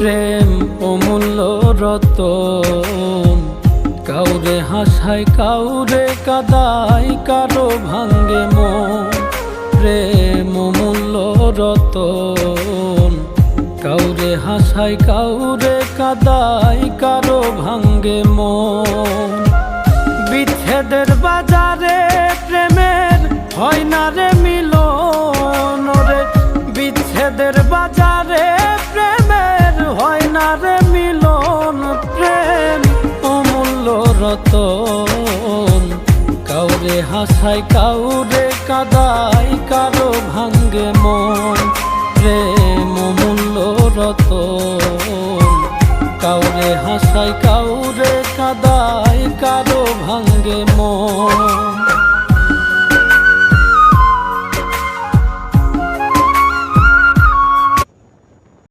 প্রেম অমূল্য রতন, কাউরে হাসায় কাউরে কাদায়, কারো ভাঙ্গে মন। প্রেম অমূল্য রতন, কাউরে হাসায় কাউরে কাদায়, কারো ভাঙ্গে মন। বিচ্ছেদের বাজারে প্রেমের হয় না রে মিলন রে, বিচ্ছেদের বাজারে প্রেমের হয় না রে মিলন। প্রেম অমূল্য রতন, কাউরে হাসায় কাউরে কাদায়, কারো ভাঙ্গে মন। প্রেম অমূল্য রতন, কাউরে হাসায় কাউরে কাদায়, কারো ভাঙ্গে মন।